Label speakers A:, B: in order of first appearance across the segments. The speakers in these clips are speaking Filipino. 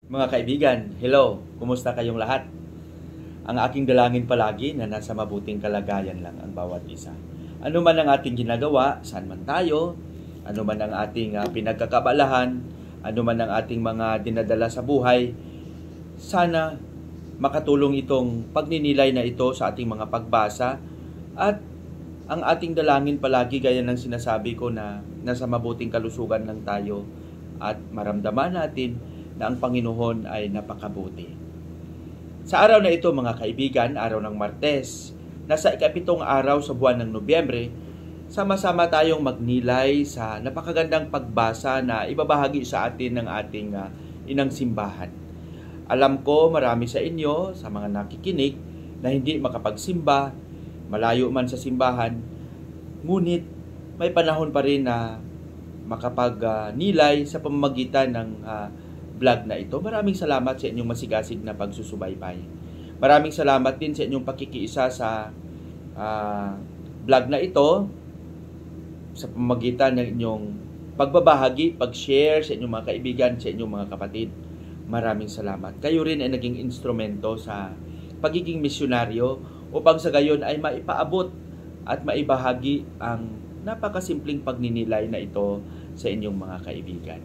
A: Mga kaibigan, hello! Kumusta kayong lahat? Ang aking dalangin palagi na nasa mabuting kalagayan lang ang bawat isa. Ano man ang ating ginagawa, saan man tayo, ano man ang ating pinagkakabalahan, ano man ang ating mga dinadala sa buhay, sana makatulong itong pagninilay na ito sa ating mga pagbasa at ang ating dalangin palagi gaya ng sinasabi ko na nasa mabuting kalusugan lang tayo at maramdaman natin na ang Panginoon ay napakabuti. Sa araw na ito mga kaibigan, araw ng Martes, nasa ikapitong araw sa buwan ng Nobyembre, sama-sama tayong magnilay sa napakagandang pagbasa na ibabahagi sa atin ng ating inang simbahan. Alam ko marami sa inyo, sa mga nakikinig, na hindi makapagsimba, malayo man sa simbahan, ngunit may panahon pa rin na makapagnilay sa pamamagitan ng vlog na ito. Maraming salamat sa inyong masigasig na pagsusubaybay. Maraming salamat din sa inyong pakikiisa sa vlog na ito sa pamamagitan ng inyong pagbabahagi, pag-share sa inyong mga kaibigan, sa inyong mga kapatid. Maraming salamat. Kayo rin ay naging instrumento sa pagiging misyonaryo upang sa gayon ay maipaabot at maibahagi ang napakasimpleng pagninilay na ito sa inyong mga kaibigan.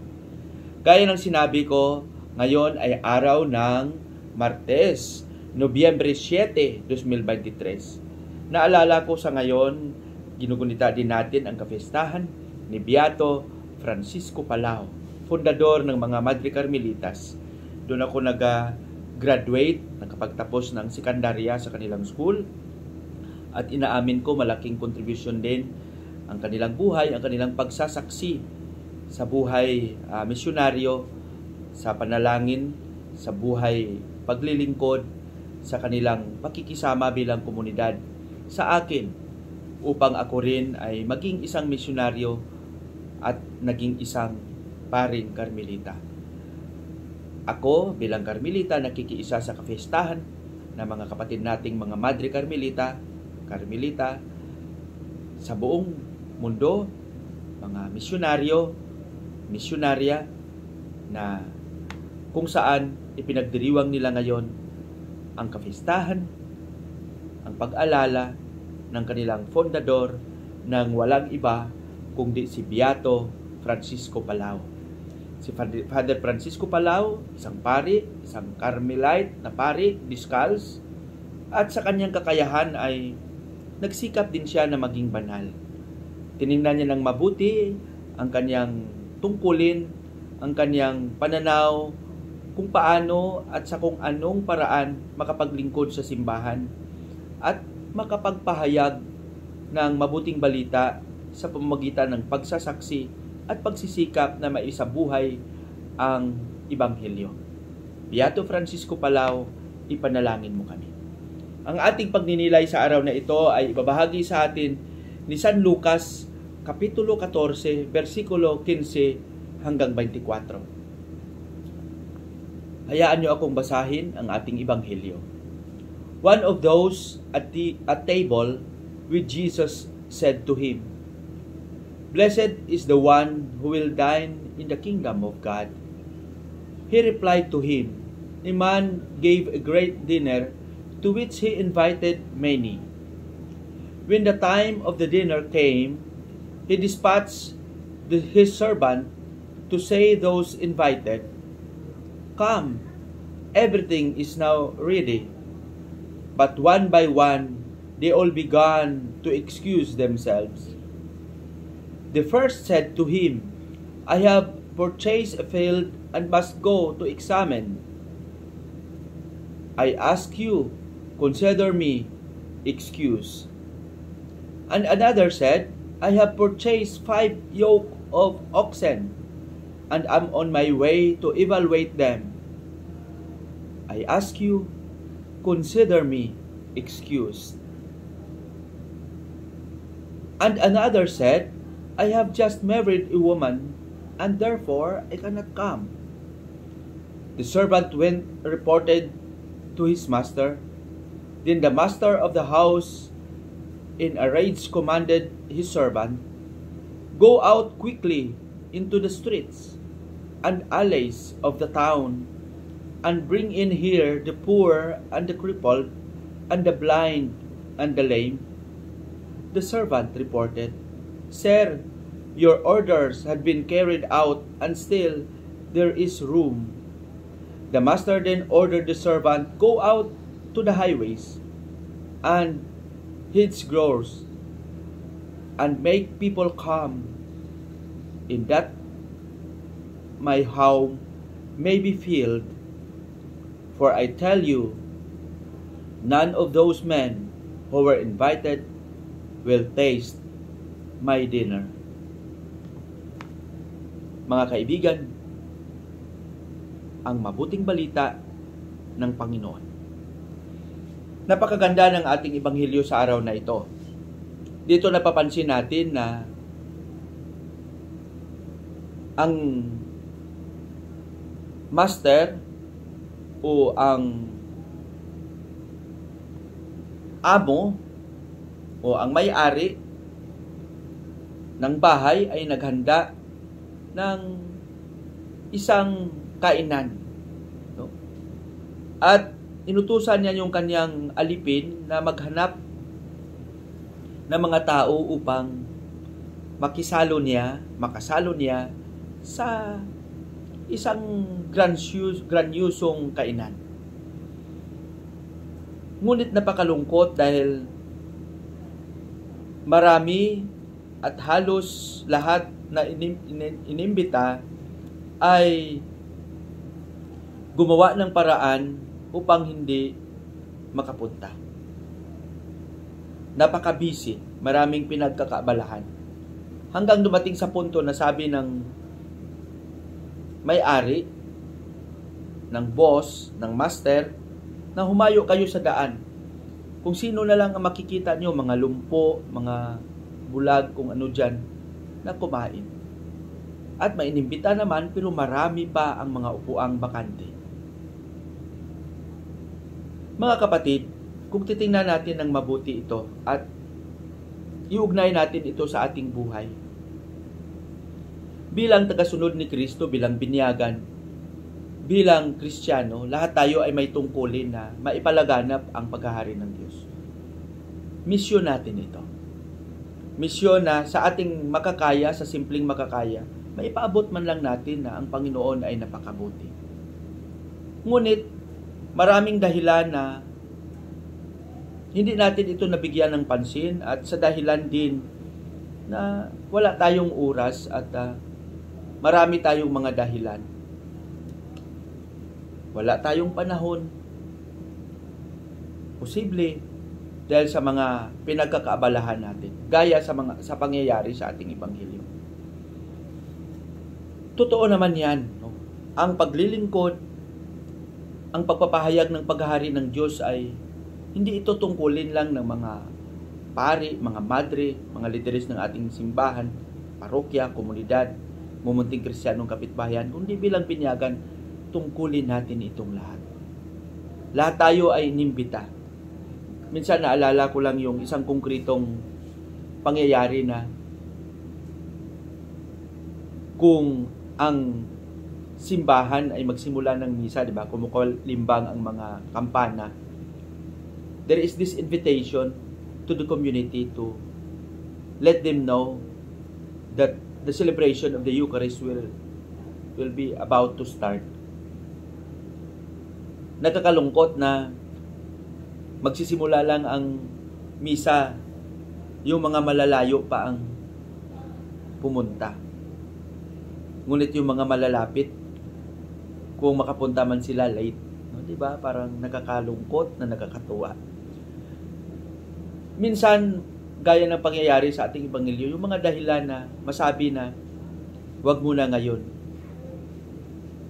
A: Gaya ng sinabi ko, ngayon ay araw ng Martes, Nobyembre 7, 2023. Naalala ko sa ngayon, ginugunita din natin ang kapistahan ni Beato Francisco Palao, fundador ng mga Madre Carmelitas. Doon ako nag-graduate, nakapagtapos ng sekundarya sa kanilang school at inaamin ko malaking kontribusyon din ang kanilang buhay, ang kanilang pagsasaksi sa buhay misyonaryo, sa panalangin, sa buhay paglilingkod, sa kanilang pakikisama bilang komunidad sa akin upang ako rin ay maging isang misyonaryo at naging isang paring Karmelita. Ako bilang Karmelita nakikiisa sa kapistahan ng mga kapatid nating mga Madre Carmelita sa buong mundo, mga misyonaryo, misyonarya na kung saan ipinagdiriwang nila ngayon ang kapistahan, ang pag-alala ng kanilang fundador ng walang iba kundi si Beato Francisco Palao. Si Father Francisco Palao, isang pari, isang Carmelite na pari, discals, at sa kanyang kakayahan ay nagsikap din siya na maging banal. Tiningnan niya ng mabuti ang kanyang tungkulin, ang kanyang pananaw, kung paano at sa kung anong paraan makapaglingkod sa simbahan at makapagpahayag ng mabuting balita sa pamamagitan ng pagsasaksi at pagsisikap na maisabuhay ang Ebanghelyo. Beato Francisco Palao, ipanalangin mo kami. Ang ating pagninilay sa araw na ito ay ibabahagi sa atin ni San Lucas, Kapitulo 14, versikulo 15 hanggang 24. Hayaan niyo akong basahin ang ating Ebanghelyo. One of those at table with Jesus said to him, "Blessed is the one who will dine in the kingdom of God." He replied to him, "A man gave a great dinner to which he invited many. When the time of the dinner came, he dispatched his servant to say those invited, 'Come, everything is now ready.' But one by one, they all began to excuse themselves. The first said to him, 'I have purchased a field and must go to examine. I ask you, consider me excused.' And another said, 'I have purchased 5 yoke of oxen and am on my way to evaluate them. I ask you, consider me excused.' And another said, 'I have just married a woman, and therefore I cannot come.' The servant went and reported to his master. Then the master of the house in a rage commanded his servant, 'Go out quickly into the streets and alleys of the town and bring in here the poor and the crippled and the blind and the lame?" The servant reported, "Sir, your orders had been carried out and still there is room." The master then ordered the servant, "Go out to the highways and hedge groves and make people come, in that my home may be filled. For I tell you, none of those men who were invited will taste my dinner." Mga kaibigan, ang mabuting balita ng Panginoon. Napakaganda ng ating ebanghelyo sa araw na ito. Dito napapansin natin na ang master o ang amo o ang may-ari ng bahay ay naghanda ng isang kainan. No? At inutusan niya yung kanyang alipin na maghanap ng mga tao upang makasalo niya sa isang grandiosong kainan. Ngunit napakalungkot dahil marami at halos lahat na inimbita ay gumawa ng paraan upang hindi makapunta. Napaka-busy, maraming pinagkakaabalahan. Hanggang dumating sa punto na sabi ng may-ari, ng boss, ng master, na humayo kayo sa daan. Kung sino na lang ang makikita nyo, mga lumpo, mga bulag, kung ano dyan, na kumain. At may inimbita naman, pero marami pa ang mga upuang bakante. Mga kapatid, kung titingnan natin ng mabuti ito at iugnay natin ito sa ating buhay, bilang tagasunod ni Kristo, bilang binyagan, bilang Kristiyano, lahat tayo ay may tungkulin na maipalaganap ang paghahari ng Diyos. Misyon natin ito. Misyon na sa ating makakaya, sa simpleng makakaya, maipaabot man lang natin na ang Panginoon ay napakabuti. Ngunit, maraming dahilan na hindi natin ito nabigyan ng pansin at sa dahilan din na wala tayong oras at marami tayong mga dahilan. Wala tayong panahon. Posible dahil sa mga pinagkakaabalahan natin, gaya sa pangyayari sa ating ebanghelyo. Totoo naman yan. No? Ang paglilingkod, ang pagpapahayag ng paghahari ng Diyos ay hindi ito tungkulin lang ng mga pari, mga madre, mga lideres ng ating simbahan, parokya, komunidad, mumunting Kristiyanong kapitbahayan, kundi bilang binyagan, tungkulin natin itong lahat. Lahat tayo ay inimbita. Minsan naalala ko lang yung isang konkretong pangyayari na kung ang simbahan ay magsimula ng misa, di ba? Kumukulimbang ang mga kampana. There is this invitation to the community to let them know that the celebration of the Eucharist will be about to start. Nakakalungkot na magsisimula lang ang misa, yung mga malalayo pa ang pumunta. Ngunit yung mga malalapit, kung makapunta man sila late, no, 'di ba? Parang nakakalungkot na nakakatuwa. Minsan, gaya ng pangyayari sa ating ebanghelyo, yung mga dahilan na masabi na wag muna ngayon.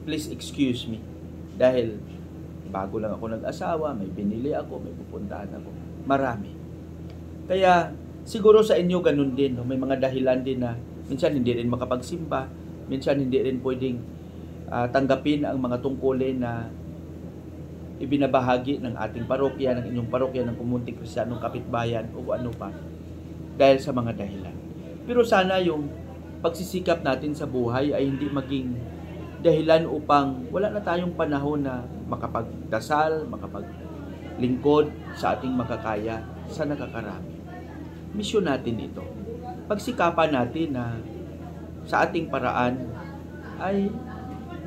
A: Please excuse me. Dahil bago lang ako nag-asawa, may binili ako, may pupuntahan ako. Marami. Kaya siguro sa inyo ganun din, no? May mga dahilan din na minsan hindi rin makapagsimba, minsan hindi rin pwedeng tanggapin ang mga tungkulin na ibinabahagi ng ating parokya, ng inyong parokya, ng pumunting Kristiyanong kapitbayan o ano pa, dahil sa mga dahilan. Pero sana yung pagsisikap natin sa buhay ay hindi maging dahilan upang wala na tayong panahon na makapagdasal, makapaglingkod sa ating makakaya sa nakakarami. Misyon natin ito. Pagsikapan natin na sa ating paraan ay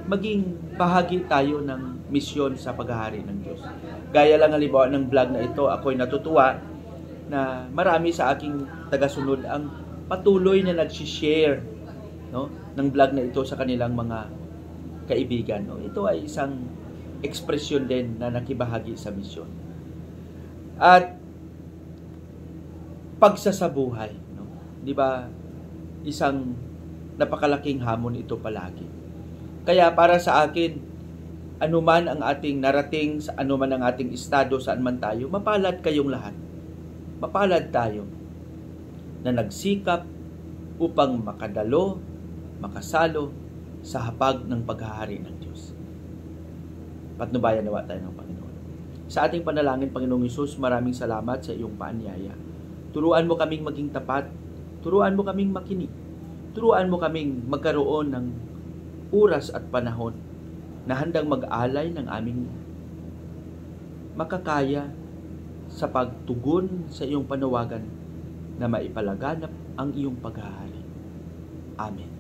A: maging bahagi tayo ng misyon sa paghahari ng Diyos. Gaya lang halimbawa ng vlog na ito, ako'y natutuwa na marami sa aking tagasunod ang patuloy na nag-share, no, ng vlog na ito sa kanilang mga kaibigan. No? Ito ay isang ekspresyon din na nakibahagi sa misyon. At pagsasabuhay, no? 'Di ba? Isang napakalaking hamon ito palagi. Kaya para sa akin, anuman ang ating narating, sa anuman ang ating estado, saan man tayo, mapalad kayong lahat. Mapalad tayo na nagsikap upang makadalo, makasalo sa hapag ng paghahari ng Diyos. Patnubayan nawa tayo ng Panginoon. Sa ating panalangin, Panginoong Hesus, maraming salamat sa iyong paanyaya. Turuan mo kaming maging tapat, turuan mo kaming makinig, turuan mo kaming magkaroon ng oras at panahon na handang mag-alay ng aming makakaya sa pagtugon sa iyong panawagan na maipalaganap ang iyong paghahari. Amen.